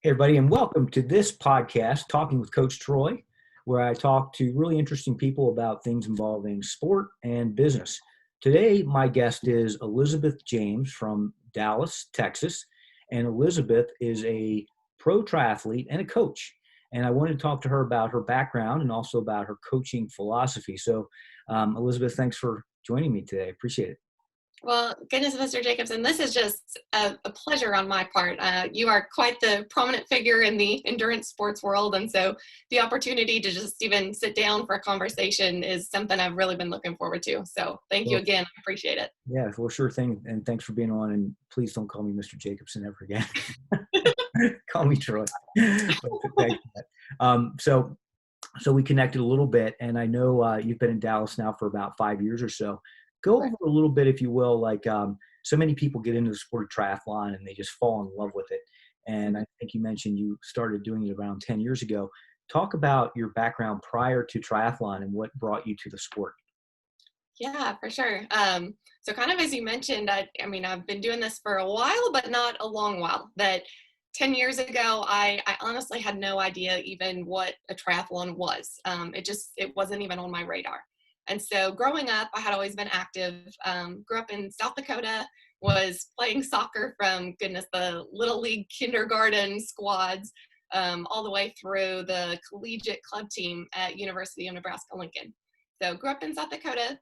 Hey, everybody, and welcome to this podcast, Talking with Coach Troy, where I talk to really interesting people about things involving sport and business. Today, my guest is Elizabeth James from Dallas, Texas, and Elizabeth is a pro triathlete and a coach. And I wanted to talk to her about her background and also about her coaching philosophy. So, Elizabeth, thanks for joining me today. I appreciate it. Well, goodness, Mr. Jacobson, this is just a pleasure on my part. You are quite the prominent figure in the endurance sports world, and so the opportunity to just even sit down for a conversation is something I've really been looking forward to. So thank you again. I appreciate it. Yeah, well, sure thing. And thanks for being on. And please don't call me Mr. Jacobson ever again. Call me Troy. Thanks for that. So we connected a little bit, and I know you've been in Dallas now for about 5 years or so. Go over a little bit, if you will, so many people get into the sport of triathlon and they just fall in love with it. And I think you mentioned you started doing it around 10 years ago. Talk about your background prior to triathlon and what brought you to the sport. Yeah, for sure. So kind of as you mentioned, I've been doing this for a while, but not a long while. That 10 years ago, I honestly had no idea even what a triathlon was. It wasn't even on my radar. And so growing up, I had always been active. Grew up in South Dakota, was playing soccer from, the Little League kindergarten squads, all the way through the collegiate club team at University of Nebraska-Lincoln. So grew up in South Dakota,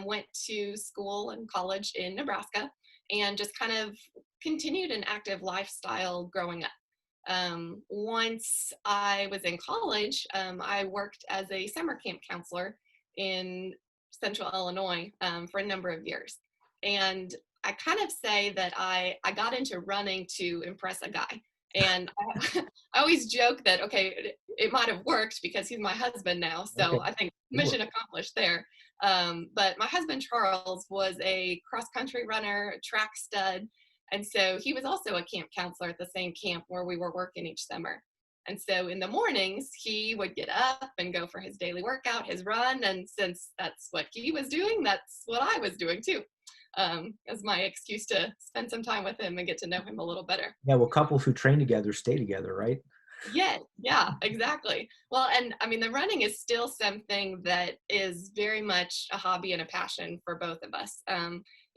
went to school and college in Nebraska, and just kind of continued an active lifestyle growing up. Once I was in college, I worked as a summer camp counselor in Central Illinois for a number of years. And I kind of say that I got into running to impress a guy. And I always joke that, okay, it might have worked because he's my husband now. So Okay. I think mission accomplished there. But my husband, Charles, was a cross-country runner, a track stud. And so he was also a camp counselor at the same camp where we were working each summer. And so in the mornings, he would get up and go for his daily workout, his run. And since that's what he was doing, that's what I was doing too, as my excuse to spend some time with him and get to know him a little better. Yeah, well, couples who train together stay together, right? Yeah, exactly. Well, and I mean, the running is still something that is very much a hobby and a passion for both of us.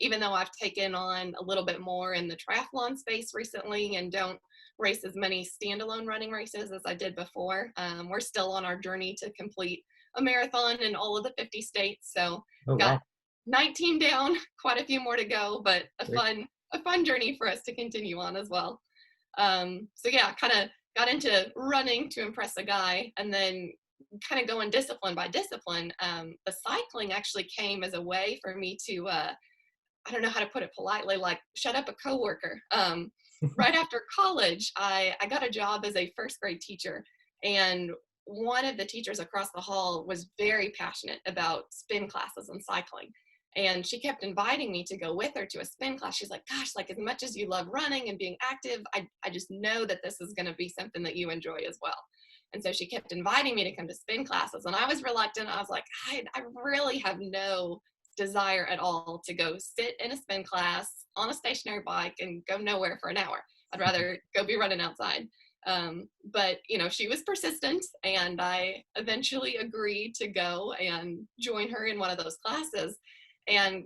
Even though I've taken on a little bit more in the triathlon space recently and don't race as many standalone running races as I did before, we're still on our journey to complete a marathon in all of the 50 states. So got 19 down, quite a few more to go, but a fun journey for us to continue on as well. So yeah, kind of got into running to impress a guy, and then kind of going discipline by discipline. The cycling actually came as a way for me to, I don't know how to put it politely, like shut up a coworker. Right after college, I got a job as a first grade teacher, and one of the teachers across the hall was very passionate about spin classes and cycling. And she kept inviting me to go with her to a spin class. She's like, gosh, like as much as you love running and being active, I just know that this is going to be something that you enjoy as well. And so she kept inviting me to come to spin classes. And I was reluctant. I was like, I really have no desire at all to go sit in a spin class on a stationary bike and go nowhere for an hour. I'd rather go be running outside. But she was persistent, and I eventually agreed to go and join her in one of those classes. And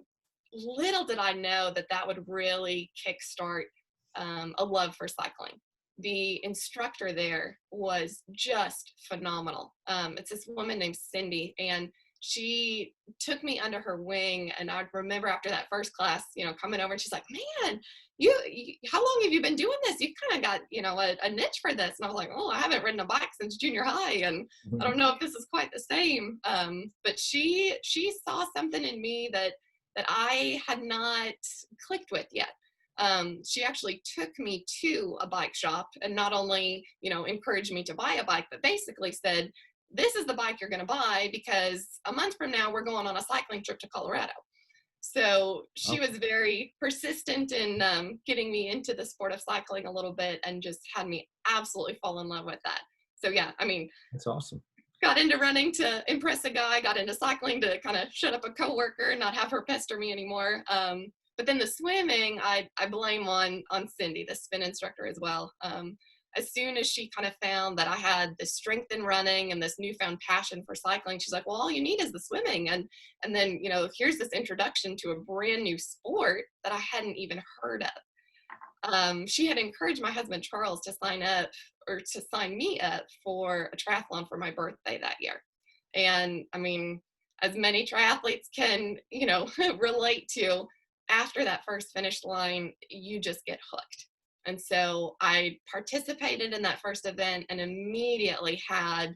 little did I know that would really kickstart a love for cycling. The instructor there was just phenomenal. It's this woman named Cindy, and she took me under her wing. And I remember after that first class, coming over, and she's like, man, you how long have you been doing this? You've kind of got, a niche for this. And I was like, oh, I haven't ridden a bike since junior high, and I don't know if this is quite the same. But she saw something in me that I had not clicked with yet. She actually took me to a bike shop and not only, encouraged me to buy a bike, but basically said, this is the bike you're going to buy because a month from now we're going on a cycling trip to Colorado. So she was very persistent in getting me into the sport of cycling a little bit, and just had me absolutely fall in love with that. So yeah, I mean, that's awesome. Got into running to impress a guy, got into cycling to kind of shut up a coworker and not have her pester me anymore. But then the swimming, I blame on Cindy, the spin instructor as well. as soon as she kind of found that I had this strength in running and this newfound passion for cycling, she's like, well, all you need is the swimming. And then, here's this introduction to a brand new sport that I hadn't even heard of. She had encouraged my husband, Charles, to sign me up for a triathlon for my birthday that year. And I mean, as many triathletes can, relate to, after that first finish line, you just get hooked. And so I participated in that first event and immediately had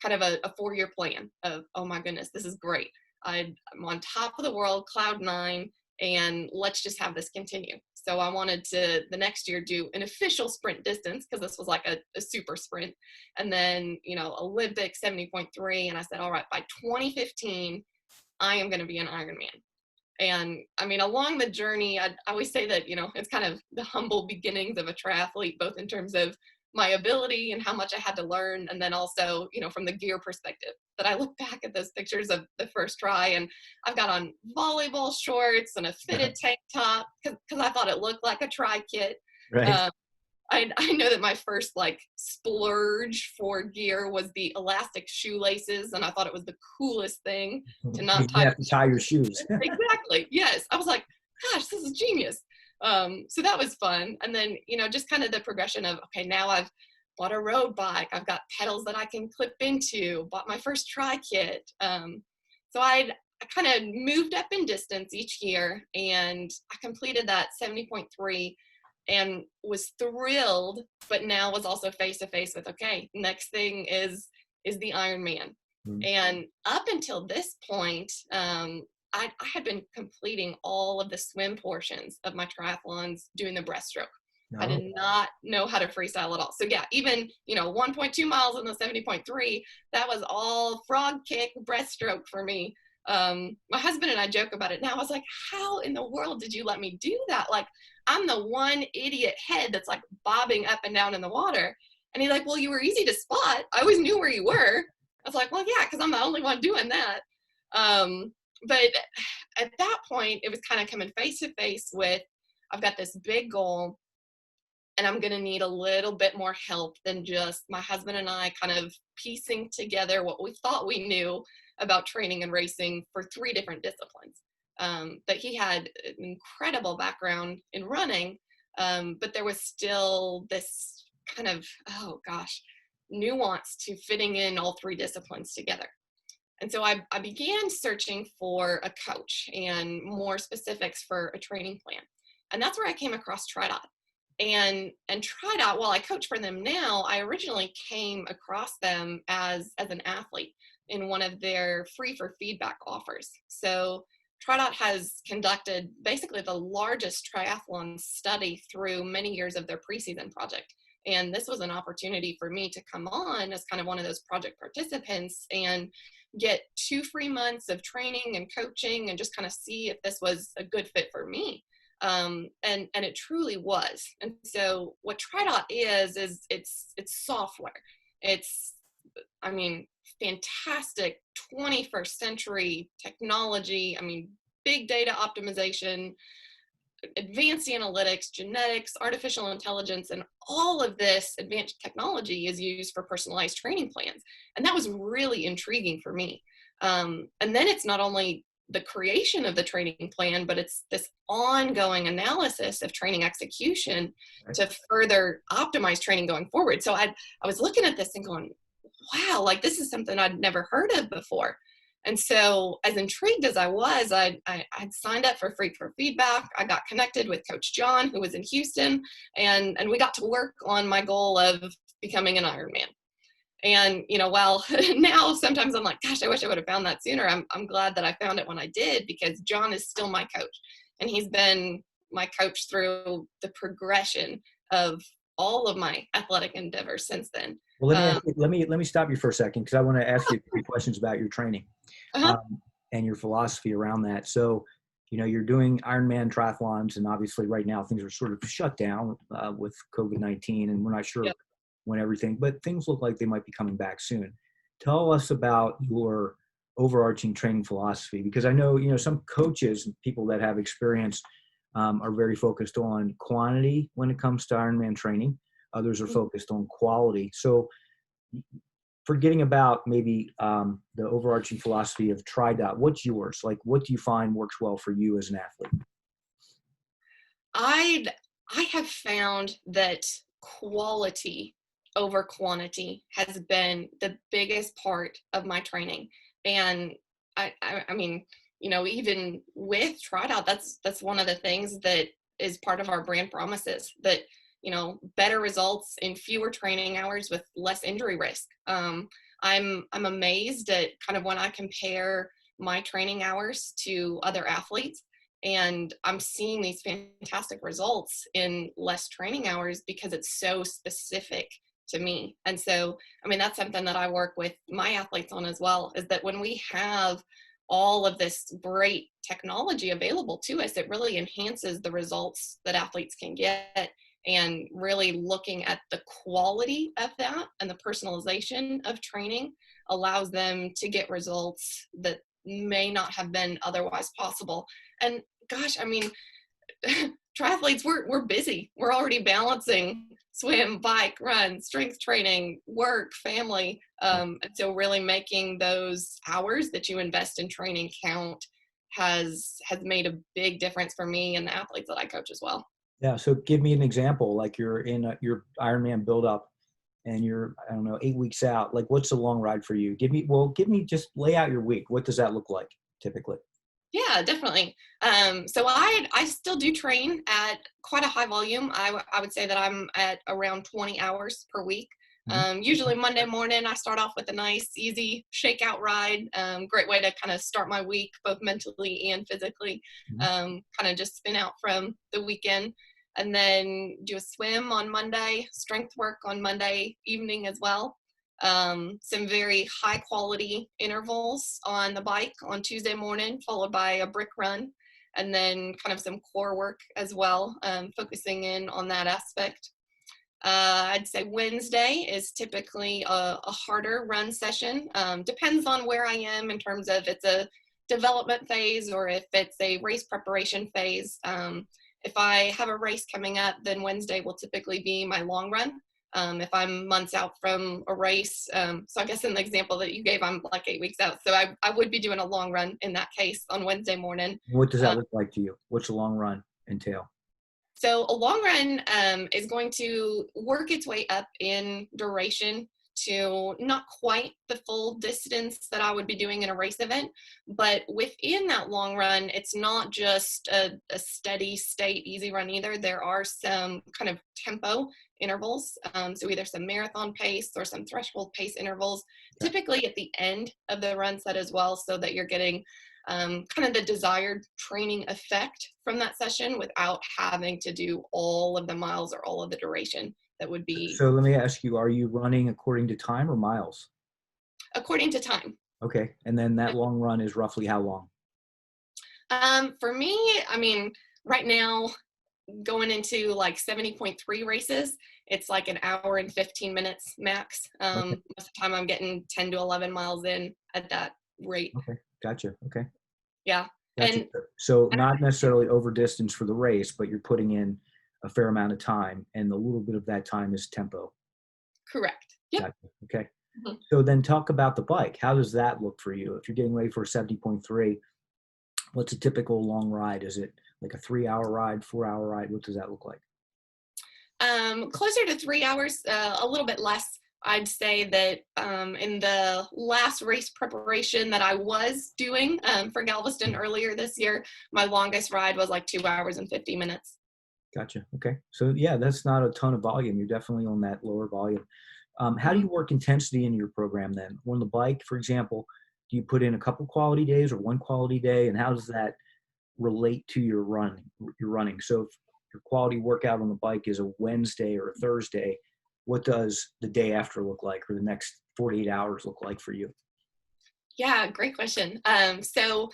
kind of a 4-year plan of, oh my goodness, this is great. I'm on top of the world, cloud 9, and let's just have this continue. So I wanted to, the next year, do an official sprint distance, because this was like a super sprint. And then, Olympic 70.3. And I said, all right, by 2015, I am going to be an Ironman. And I mean, along the journey, I always say that, it's kind of the humble beginnings of a triathlete, both in terms of my ability and how much I had to learn. And then also, from the gear perspective, that I look back at those pictures of the first try, and I've got on volleyball shorts and a fitted tank top because I thought it looked like a tri kit. Right. I know that my first splurge for gear was the elastic shoelaces, and I thought it was the coolest thing to not You have to tie your shoes. Exactly. Yes. I was like, gosh, this is genius. So that was fun. And then, just kind of the progression of, okay, now I've bought a road bike. I've got pedals that I can clip into, bought my first tri kit. So I kind of moved up in distance each year, and I completed that 70.3 and was thrilled, but now was also face to face with, okay, next thing is the Ironman. Mm-hmm. And up until this point, I had been completing all of the swim portions of my triathlons doing the breaststroke. Oh. I did not know how to freestyle at all. So yeah, even, 1.2 miles in the 70.3, that was all frog kick breaststroke for me. My husband and I joke about it now. I was like, how in the world did you let me do that? Like, I'm the one idiot head that's bobbing up and down in the water. And he's like, well, you were easy to spot. I always knew where you were. I was like, well, yeah, because I'm the only one doing that. But at that point, it was kind of coming face to face with, I've got this big goal, and I'm going to need a little bit more help than just my husband and I kind of piecing together what we thought we knew about training and racing for 3 different disciplines. That he had an incredible background in running, but there was still this kind of, nuance to fitting in all 3 disciplines together. And so I began searching for a coach and more specifics for a training plan. And that's where I came across Triathlete. And Triathlete, while I coach for them now, I originally came across them as an athlete in one of their free for feedback offers. So Triathlete has conducted basically the largest triathlon study through many years of their preseason project. And this was an opportunity for me to come on as kind of one of those project participants and get 2 free months of training and coaching and just kind of see if this was a good fit for me. And it truly was. And so what Triathlete is it's software. It's, fantastic 21st century technology. Big data optimization, advanced analytics, genetics, artificial intelligence, and all of this advanced technology is used for personalized training plans. And that was really intriguing for me. And then it's not only the creation of the training plan, but it's this ongoing analysis of training execution to further optimize training going forward. So I was looking at this and going, wow, this is something I'd never heard of before. And so as intrigued as I was, I'd signed up for free for feedback. I got connected with Coach John, who was in Houston, and we got to work on my goal of becoming an Ironman. And, while now sometimes I'm like, gosh, I wish I would have found that sooner. I'm glad that I found it when I did, because John is still my coach, and he's been my coach through the progression of all of my athletic endeavors since then. Well, let me stop you for a second, because I want to ask you 3 questions about your training and your philosophy around that. So, you're doing Ironman triathlons, and obviously right now things are sort of shut down with COVID-19, and we're not sure when everything, but things look like they might be coming back soon. Tell us about your overarching training philosophy, because I know, some coaches and people that have experience are very focused on quantity when it comes to Ironman training. Others are focused on quality. So forgetting about maybe the overarching philosophy of TriDot, what's yours? Like, what do you find works well for you as an athlete? I have found that quality over quantity has been the biggest part of my training. And I mean, even with Tryout, that's one of the things that is part of our brand promises, that, better results in fewer training hours with less injury risk. I'm amazed at kind of when I compare my training hours to other athletes, and I'm seeing these fantastic results in less training hours because it's so specific to me. And so, I mean, that's something that I work with my athletes on as well, is that when we have all of this great technology available to us, it really enhances the results that athletes can get. And really looking at the quality of that and the personalization of training allows them to get results that may not have been otherwise possible. And gosh, I mean, triathletes, we're busy. We're already balancing swim, bike, run, strength training, work, family. And so really making those hours that you invest in training count has made a big difference for me and the athletes that I coach as well. Yeah. So give me an example. Like you're in your Ironman build up and you're, I don't know, 8 weeks out. Like what's a long ride for you? Give me just lay out your week. What does that look like typically? Yeah, definitely. So I still do train at quite a high volume. I would say that I'm at around 20 hours per week. Usually Monday morning, I start off with a nice, easy shakeout ride. Great way to kind of start my week, both mentally and physically. Kind of just spin out from the weekend. And then do a swim on Monday, strength work on Monday evening as well. Some very high quality intervals on the bike on Tuesday morning, followed by a brick run, and then kind of some core work as well, focusing in on that aspect. I'd say Wednesday is typically a harder run session. Depends on where I am in terms of it's a development phase or if it's a race preparation phase. If I have a race coming up, then Wednesday will typically be my long run. If I'm months out from a race. So I guess in the example that you gave, I'm like 8 weeks out. So I would be doing a long run in that case on Wednesday morning. What does that look like to you? What's a long run entail? So a long run is going to work its way up in duration to not quite the full distance that I would be doing in a race event, but within that long run, it's not just a steady state easy run either. There are some kind of tempo intervals, so either some marathon pace or some threshold pace intervals, typically at the end of the run set as well, so that you're getting kind of the desired training effect from that session without having to do all of the miles or all of the duration that would be. So let me ask you, are you running according to time or miles? According to time. Okay. And then that long run is roughly how long? For me, I mean, right now, going into like 70.3 races, it's like an hour and 15 minutes max. Okay. Most of the time I'm getting 10 to 11 miles in at that rate. Okay. Gotcha. Okay. Yeah. Gotcha. And So not necessarily over distance for the race, but you're putting in a fair amount of time, and a little bit of that time is tempo. correct. Yep. Gotcha. Okay. Mhm. So then talk about the bike. How does that look for you? If you're getting ready for a 70.3, what's a typical long ride? Is it like a 3-hour ride, 4-hour ride? What does that look like? Closer to 3 hours, a little bit less. I'd say that in the last race preparation that I was doing for Galveston earlier this year, my longest ride was like 2 hours and 50 minutes. Gotcha. Okay. So yeah, that's not a ton of volume. You're definitely on that lower volume. How do you work intensity in your program then? On the bike, for example, do you put in a couple quality days or one quality day? And how does that relate to your running? So if your quality workout on the bike is a Wednesday or a Thursday, what does the day after look like, or the next 48 hours look like for you? Yeah, great question. So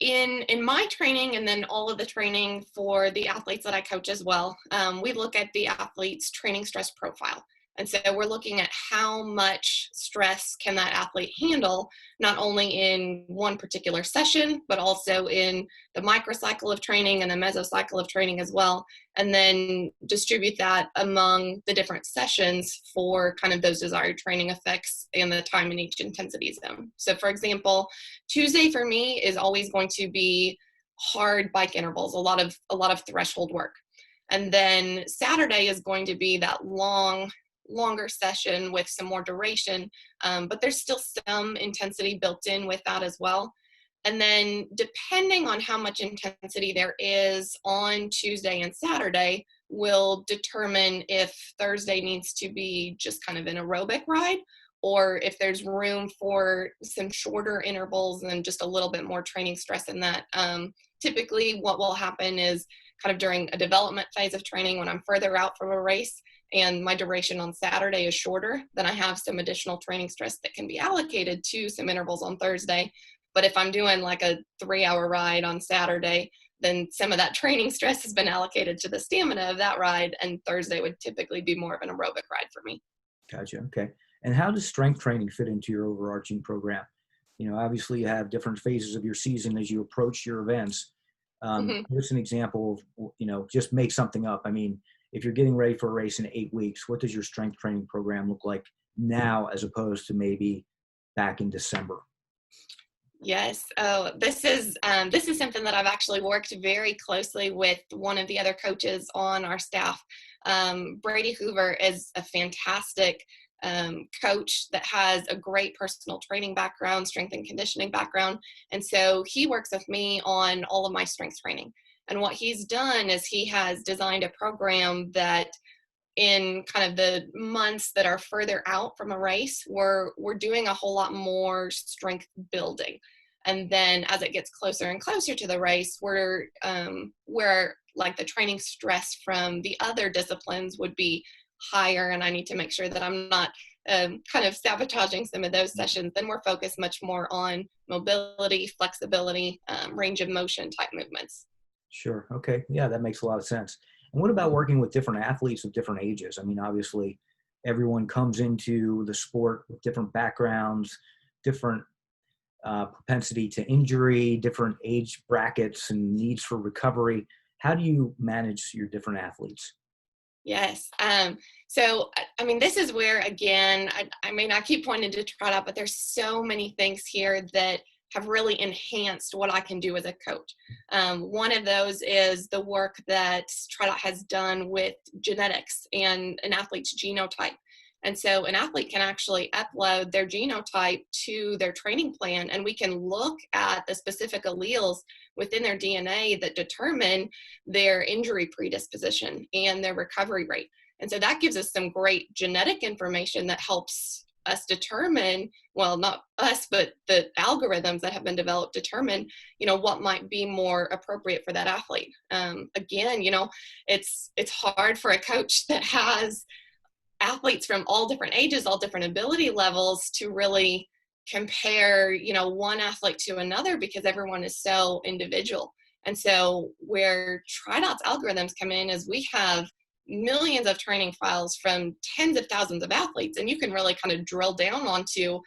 in my training and then all of the training for the athletes that I coach as well, we look at the athlete's training stress profile. And so we're looking at how much stress can that athlete handle, not only in one particular session, but also in the microcycle of training and the mesocycle of training as well, and then distribute that among the different sessions for kind of those desired training effects and the time in each intensity zone. So for example, Tuesday for me is always going to be hard bike intervals, a lot of threshold work. And then Saturday is going to be that longer session with some more duration, but there's still some intensity built in with that as well. And then depending on how much intensity there is on Tuesday and Saturday will determine if Thursday needs to be just kind of an aerobic ride, or if there's room for some shorter intervals and just a little bit more training stress in that. Typically what will happen is kind of during a development phase of training, when I'm further out from a race and my duration on Saturday is shorter, then I have some additional training stress that can be allocated to some intervals on Thursday. But if I'm doing like a 3-hour ride on Saturday, then some of that training stress has been allocated to the stamina of that ride, and Thursday would typically be more of an aerobic ride for me. Gotcha. Okay. And how does strength training fit into your overarching program? Obviously you have different phases of your season as you approach your events. Give us an example of, just make something up. I mean, if you're getting ready for a race in 8 weeks, what does your strength training program look like now as opposed to maybe back in December? Yes. Oh, this is something that I've actually worked very closely with one of the other coaches on our staff. Brady Hoover is a fantastic coach that has a great personal training background, strength and conditioning background. And so he works with me on all of my strength training. And what he's done is he has designed a program that in kind of the months that are further out from a race, we're doing a whole lot more strength building. And then as it gets closer and closer to the race, where like the training stress from the other disciplines would be higher, and I need to make sure that I'm not kind of sabotaging some of those sessions, then we're focused much more on mobility, flexibility, range of motion type movements. Sure. Okay. Yeah, that makes a lot of sense. And what about working with different athletes of different ages? I mean, obviously, everyone comes into the sport with different backgrounds, different propensity to injury, different age brackets and needs for recovery. How do you manage your different athletes? Yes. So, I mean, this is where, again, I keep pointing to Triathlete, but there's so many things here that have really enhanced what I can do as a coach. One of those is the work that Triathlete has done with genetics and an athlete's genotype. And so an athlete can actually upload their genotype to their training plan, and we can look at the specific alleles within their DNA that determine their injury predisposition and their recovery rate. And so that gives us some great genetic information that helps us determine, well, not us, but the algorithms that have been developed determine, what might be more appropriate for that athlete. Again, it's hard for a coach that has athletes from all different ages, all different ability levels to really compare, one athlete to another, because everyone is so individual. And so where TriDot's algorithms come in is we have millions of training files from tens of thousands of athletes, and you can really kind of drill down onto,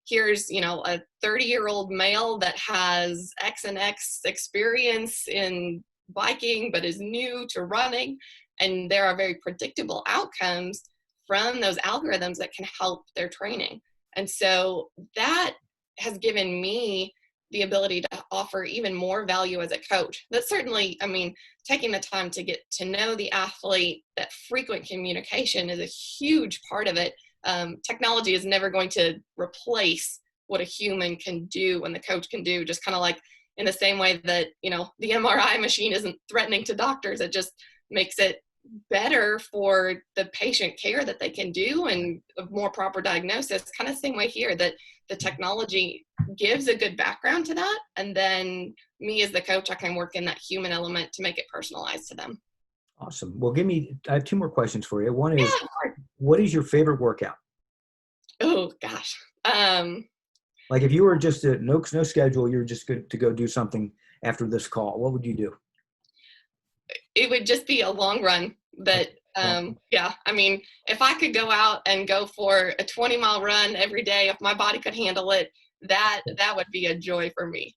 here's, a 30-year-old male that has X and X experience in biking, but is new to running. And there are very predictable outcomes from those algorithms that can help their training. And so that has given me the ability to offer even more value as a coach. That certainly, taking the time to get to know the athlete, that frequent communication is a huge part of it. Technology is never going to replace what a human can do and the coach can do, just kind of like in the same way that, the MRI machine isn't threatening to doctors. It just makes it better for the patient care that they can do and a more proper diagnosis. Kind of same way here, that the technology gives a good background to that, and then me as the coach, I can work in that human element to make it personalized to them. Awesome. Well, I have two more questions for you. One is, what is your favorite workout? Oh gosh. Like if you were just no schedule, you're just good to go do something after this call, what would you do? It would just be a long run that Yeah, I mean, if I could go out and go for a 20-mile run every day, if my body could handle it, that would be a joy for me.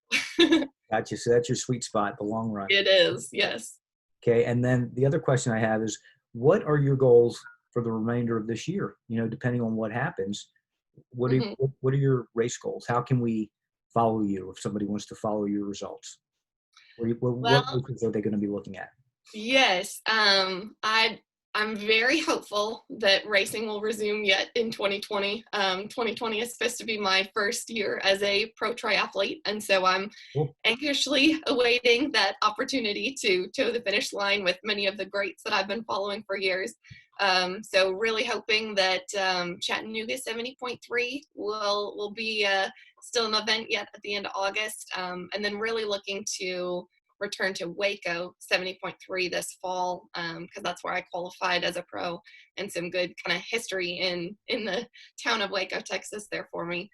Gotcha. So that's your sweet spot, the long run. It is, yes. Okay. And then the other question I have is, what are your goals for the remainder of this year? Depending on what happens, what are, Mhm. what are your race goals? How can we follow you if somebody wants to follow your results? What Well, races are they going to be looking at? yes, I'm very hopeful that racing will resume yet in 2020. 2020 is supposed to be my first year as a pro triathlete, and so I'm Cool. anxiously awaiting that opportunity to toe the finish line with many of the greats that I've been following for years. So really hoping that Chattanooga 70.3 will be still an event yet at the end of August, and then really looking to return to Waco 70.3 this fall, because that's where I qualified as a pro, and some good kind of history in the town of Waco, Texas there for me.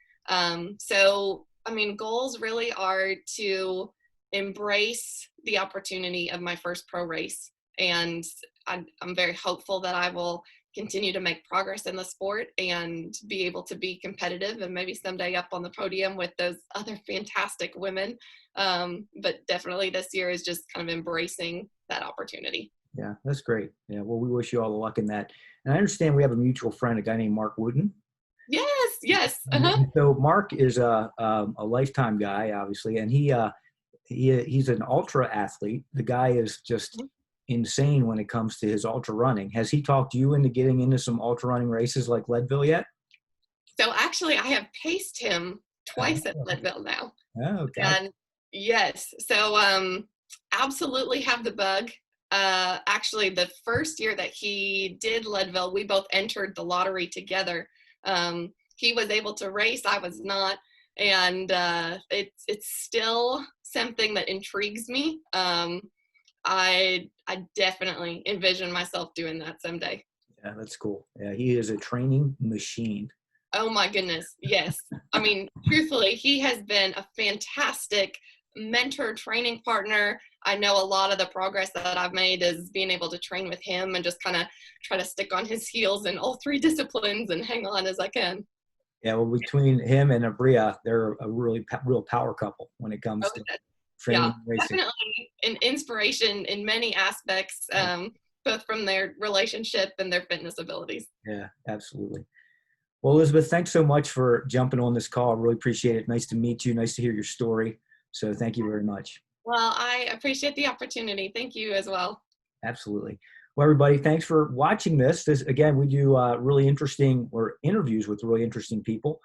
So I mean, goals really are to embrace the opportunity of my first pro race, and I'm very hopeful that I will continue to make progress in the sport and be able to be competitive and maybe someday up on the podium with those other fantastic women. But definitely this year is just kind of embracing that opportunity. Yeah, that's great. Yeah. Well, we wish you all the luck in that. And I understand we have a mutual friend, a guy named Mark Wooten. Yes, yes. Uh-huh. And so Mark is a lifetime guy, obviously, and he's an ultra athlete. The guy is just insane when it comes to his ultra running. Has he talked you into getting into some ultra running races like Leadville yet? So actually, I have paced him twice at Oh, Leadville now. oh, God. And yes, so absolutely have the bug. Actually, the first year that he did Leadville, we both entered the lottery together. He was able to race, I was not, and it's still something that intrigues me. I definitely envision myself doing that someday. Yeah, that's cool. Yeah, he is a training machine. Oh my goodness, yes. I mean, truthfully, he has been a fantastic mentor, training partner. I know a lot of the progress that I've made is being able to train with him and just kind of try to stick on his heels in all three disciplines and hang on as I can. Yeah, well, between him and Abria, they're a real power couple when it Oh, comes to training yeah, and racing. definitely an inspiration in many aspects, both from their relationship and their fitness abilities. Yeah, absolutely. Well, Elizabeth, thanks so much for jumping on this call. I really appreciate it. Nice to meet you. Nice to hear your story. So thank you very much. Well, I appreciate the opportunity. Thank you as well. Absolutely. Well, everybody, thanks for watching this. Again, we do really interesting or interviews with really interesting people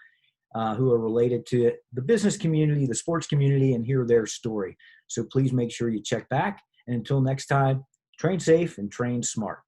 who are related to the business community, the sports community, and hear their story. So please make sure you check back. And until next time, train safe and train smart.